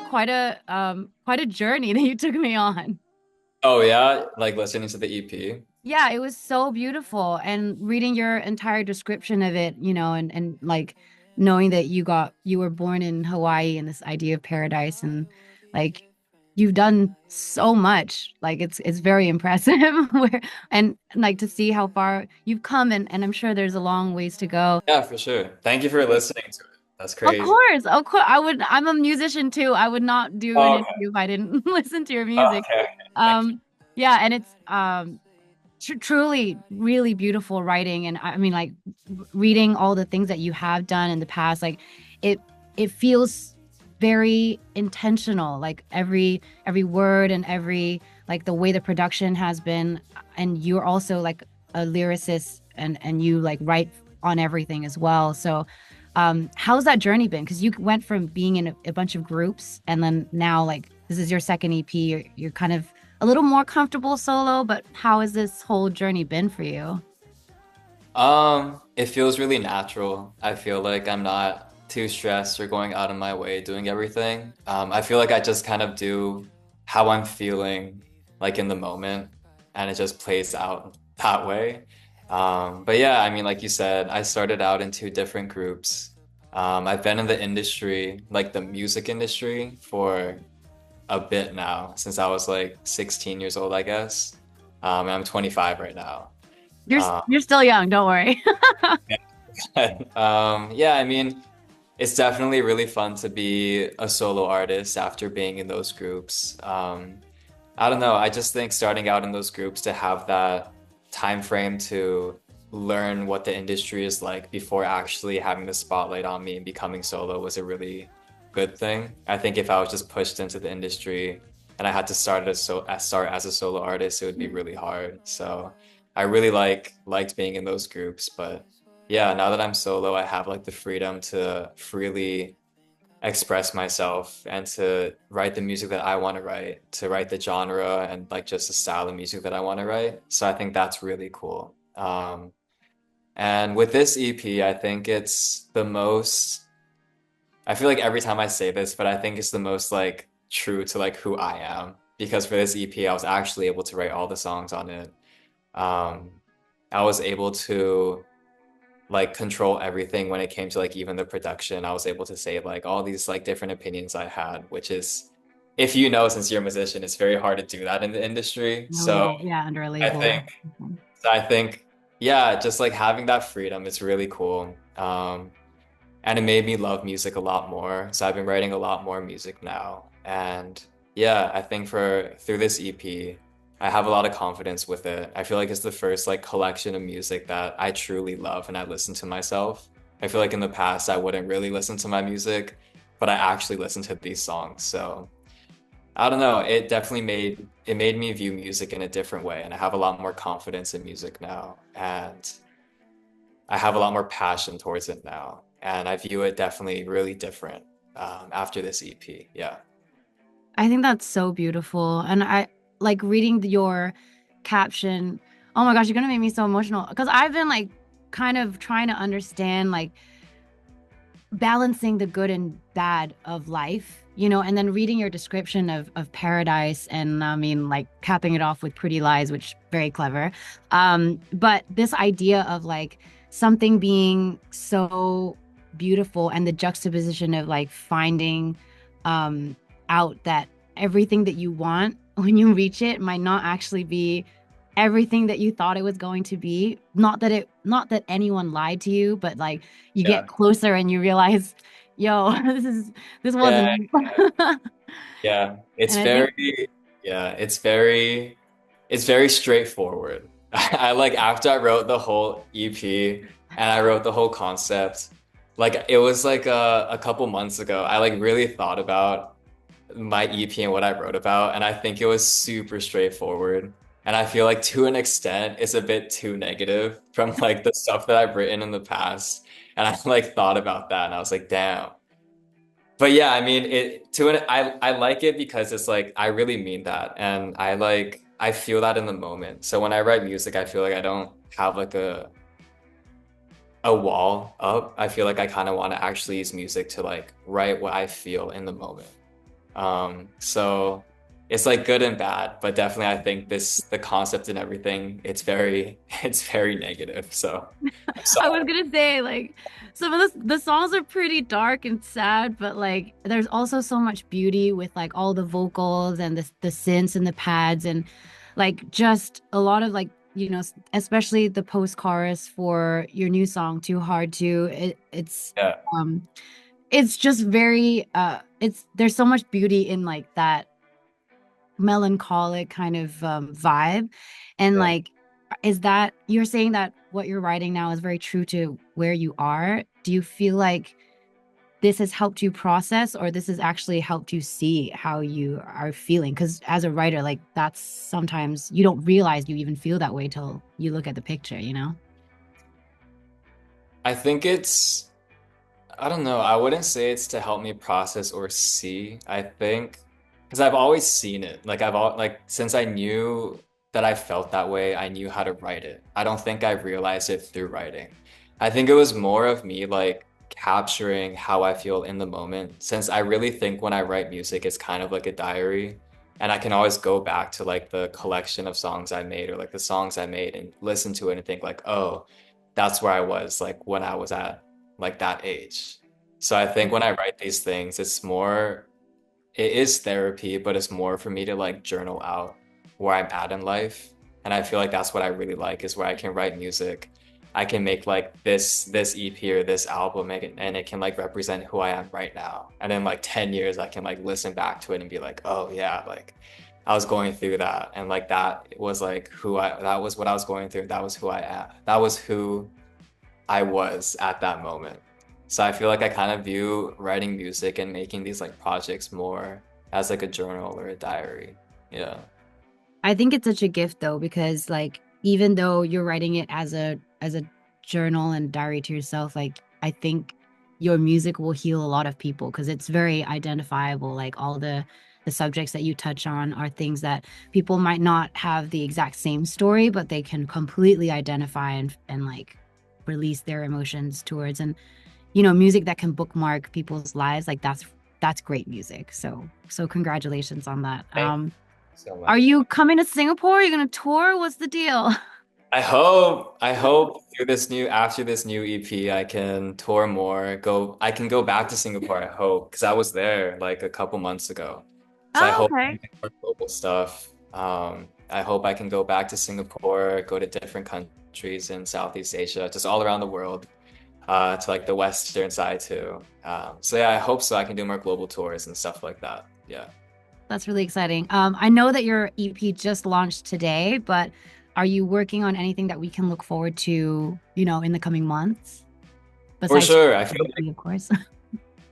quite a journey that you took me on. Oh yeah, like listening to the EP. Yeah, it was so beautiful. And reading your entire description of it, and like knowing that you were born in Hawaii and this idea of paradise and like you've done so much. Like it's very impressive and like to see how far you've come and I'm sure there's a long ways to go. Yeah, for sure. Thank you for listening to it. That's Of crazy. course, of course. I'm a musician too. I would not do an Oh, okay. interview if I didn't listen to your music. Okay. Thank you. Um, yeah, and it's truly really beautiful writing and I mean like reading all the things that you have done in the past like it it feels very intentional like every word and every like the way the production has been and you're also like a lyricist and you like write on everything as well so how's that journey been because you went from being in a bunch of groups and then now like this is your second EP you're kind of a little more comfortable solo, but how has this whole journey been for you? It feels really natural. I feel like I'm not too stressed or going out of my way doing everything. I feel like I just kind of do how I'm feeling like in the moment and it just plays out that way. But yeah, I mean, like you said, I started out in two different groups. I've been in the industry, like the music industry, for a bit now, since I was like 16 years old, I guess. And I'm 25 right now. You're Um, you're still young, don't worry. yeah, I mean, it's definitely really fun to be a solo artist after being in those groups. I don't know, I just think starting out in those groups to have that time frame to learn what the industry is like before actually having the spotlight on me and becoming solo was a really good thing. I think if I was just pushed into the industry and I had to start as a solo artist, it would be really hard. So I really liked being in those groups, but yeah, now that I'm solo, I have like the freedom to freely express myself and to write the music that I want to write, to write the genre and like just the style of music that I want to write. So I think that's really cool. And with this EP, I think it's the most, I feel like every time I say this, but I think it's the most like true to like who I am. Because for this EP, I was actually able to write all the songs on it. Um, I was able to like control everything when it came to like even the production. I was able to say like all these like different opinions I had, which is, if you know, since you're a musician, it's very hard to do that in the industry. Oh So yeah, yeah, under a I label. think, so I think, yeah, just like having that freedom is really cool. And it made me love music a lot more. So I've been writing a lot more music now. And yeah, I think for through this EP, I have a lot of confidence with it. I feel like it's the first like collection of music that I truly love and I listen to myself. I feel like in the past I wouldn't really listen to my music, but I actually listen to these songs. So I don't know, it made me view music in a different way and I have a lot more confidence in music now. And I have a lot more passion towards it now, and I view it definitely really different after this EP. Yeah. I think that's so beautiful. And I like reading your caption. Oh my gosh, you're gonna make me so emotional. Because I've been like kind of trying to understand like balancing the good and bad of life, and then reading your description of paradise and I mean like capping it off with pretty lies, which very clever. But this idea of like something being so beautiful and the juxtaposition of like finding um out that everything that you want when you reach it might not actually be everything that you thought it was going to be. Not that anyone lied to you, but like you Yeah. get closer and you realize, yo, this Yeah. wasn't. Yeah. And I think Yeah, it's very straightforward. I like after I wrote the whole EP and I wrote the whole concept, like it was like a couple months ago. I like really thought about my EP and what I wrote about, and I think it was super straightforward. And I feel like to an extent, it's a bit too negative from like the stuff that I've written in the past. And I like thought about that, and I was like, damn. But yeah, I mean, I like it because it's like I really mean that, and I feel that in the moment. So when I write music, I feel like I don't have like a wall up. I feel like I kind of want to actually use music to like write what I feel in the moment. So it's like good and bad, but definitely I think the concept and everything, it's very it's very negative. So I'm I was sorry. gonna say like some of the songs are pretty dark and sad, but like there's also so much beauty with like all the vocals and the synths and the pads and like just a lot of like especially the post chorus for your new song Too Hard To Yeah, um it's just very it's there's so much beauty in like that melancholic kind of vibe. And yeah. like, is that you're saying that what you're writing now is very true to where you are? Do you feel like this has helped you process, or this has actually helped you see how you are feeling? Because as a writer, like that's sometimes you don't realize you even feel that way till you look at the picture, you know? I think it's I don't know. I wouldn't say it's to help me process or see. I think because I've always seen it. Like like since I knew that I felt that way, I knew how to write it. I don't think I realized it through writing. I think it was more of me like capturing how I feel in the moment. Since I really think when I write music, it's kind of like a diary. And I can always go back to like the collection of songs I made or like the songs I made and listen to it and think like, oh, that's where I was like when I was at like that age. So I think when I write these things, it is therapy, but it's more for me to like journal out where I'm at in life. And I feel like that's what I really like is where I can write music. I can make like this EP or this album and it can like represent who I am right now. And in like 10 years, I can like listen back to it and be like, oh yeah, like I was going through that. And like that was like that was what I was going through. That was who I am. That was who I was at that moment. So I feel like I kind of view writing music and making these like projects more as like a journal or a diary. Yeah. I think it's such a gift though, because like even though you're writing it as a journal and diary to yourself, like I think your music will heal a lot of people because it's very identifiable. Like all the subjects that you touch on are things that people might not have the exact same story, but they can completely identify and like release their emotions towards. And music that can bookmark people's lives, like that's great music. So congratulations on that. Thank you so Are much. you coming to Singapore? Are you gonna tour? What's the deal? I hope through after this new EP, I can tour more, I can go back to Singapore, I hope, because I was there like a couple months ago. So I Oh, hope I okay. can do more global stuff. I hope I can go back to Singapore, go to different countries in Southeast Asia, just all around the world. To like the western side too. So yeah, I hope so. I can do more global tours and stuff like that. Yeah. That's really exciting. I know that your EP just launched today, but are you working on anything that we can look forward to, in the coming months? For Besides sure. I feel the EP, of course.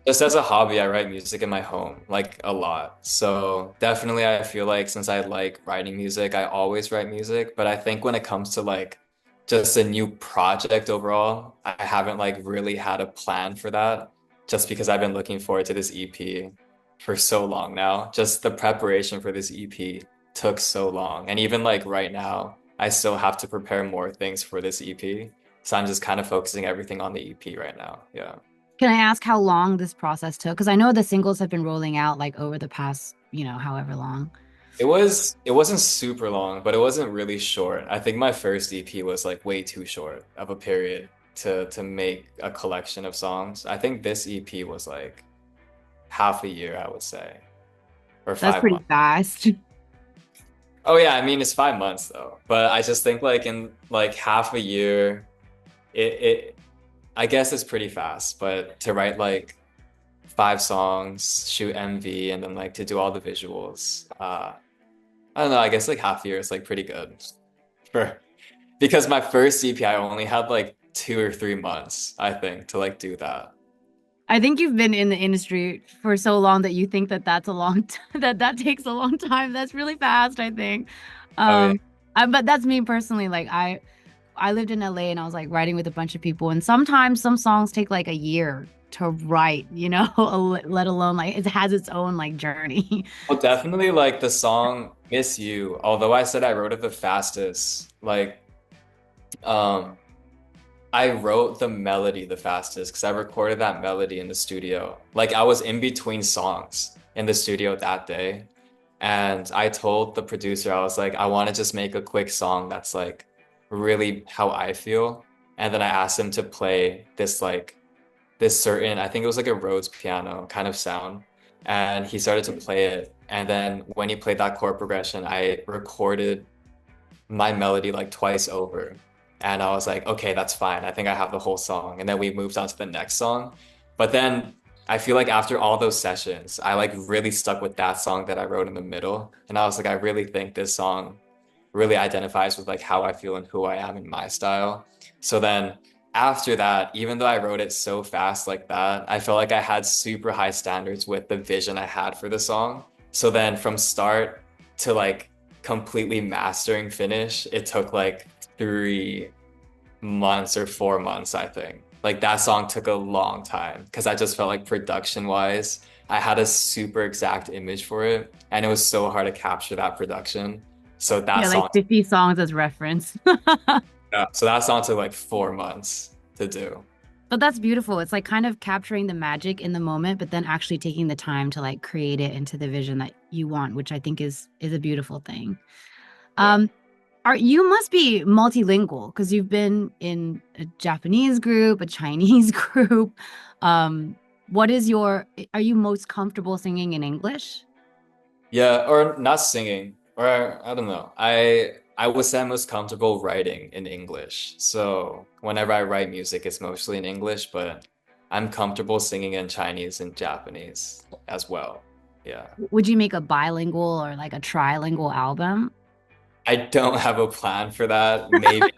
just as a hobby, I write music in my home, like a lot. So definitely I feel like since I like writing music, I always write music. But I think when it comes to like just a new project overall, I haven't like really had a plan for that just because I've been looking forward to this EP for so long now. Just the preparation for this EP took so long. And even like right now, I still have to prepare more things for this EP. So I'm just kind of focusing everything on the EP right now. Yeah. Can I ask how long this process took? Because I know the singles have been rolling out like over the past, however long. It wasn't super long, but it wasn't really short. I think my first EP was like way too short of a period to make a collection of songs. I think this EP was like half a year, I would say, or That's five pretty months. fast. Oh yeah, I mean it's 5 months though. But I just think like in like half a year, it I guess it's pretty fast, but to write like 5 songs, shoot MV, and then like to do all the visuals, I don't know, I guess like half a year is like pretty good for because my first CP I only had like 2 or 3 months, I think, to like do that. I think you've been in the industry for so long that you think that that's a long that takes a long time. That's really fast, I think. Oh yeah. Um, but that's me personally. Like I lived in LA and I was like writing with a bunch of people, and sometimes some songs take like a year to write, let alone like it has its own like journey. Well, definitely like the song Miss You, although I said I wrote it the fastest, like um I wrote the melody the fastest because I recorded that melody in the studio. Like I was in between songs. in the studio that day. And I told the producer, I was like, I want to just make a quick song that's like really how I feel. And then I asked him to play this certain, I think it was like a Rhodes piano kind of sound. And he started to play it. And then when he played that chord progression, I recorded my melody like twice over. And I was like, okay, that's fine. I think I have the whole song. And then we moved on to the next song. But then I feel like after all those sessions, I like really stuck with that song that I wrote in the middle. And I was like, I really think this song really identifies with like how I feel and who I am in my style. So then after that, even though I wrote it so fast like that, I felt like I had super high standards with the vision I had for the song. So then from start to like completely mastering finish, it took like 3 months or 4 months, I think. Like that song took a long time because I just felt like production wise, I had a super exact image for it and it was so hard to capture that production. So that Yeah, like song, 50 songs as reference. so that song took like 4 months to do. But that's beautiful. It's like kind of capturing the magic in the moment, but then actually taking the time to like create it into the vision that you want, which I think is a beautiful thing. Yeah. Um, are you must be multilingual because you've been in a Japanese group, a Chinese group. What is your, are you most comfortable singing in English? Yeah, or not singing, or I don't know. I would say I'm most comfortable writing in English. So whenever I write music, it's mostly in English, but I'm comfortable singing in Chinese and Japanese as well. Yeah. Would you make a bilingual or like a trilingual album? I don't have a plan for that. Maybe,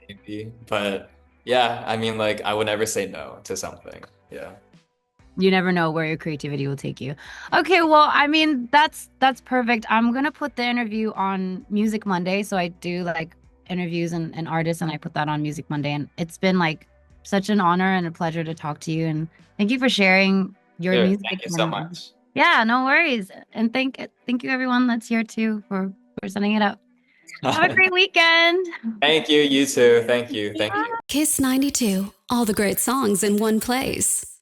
maybe, but yeah, I mean, like I would never say no to something. Yeah. You never know where your creativity will take you. Okay, well, I mean, that's perfect. I'm gonna put the interview on Music Monday. So I do like interviews and artists and I put that on Music Monday. And it's been like such an honor and a pleasure to talk to you. And thank you for sharing your Sure. music Thank you so and much. yeah, no worries. And thank you everyone that's here too for setting it up. Have a great weekend. Thank you. You too. Thank you. Thank you. Kiss 92, all the great songs in one place.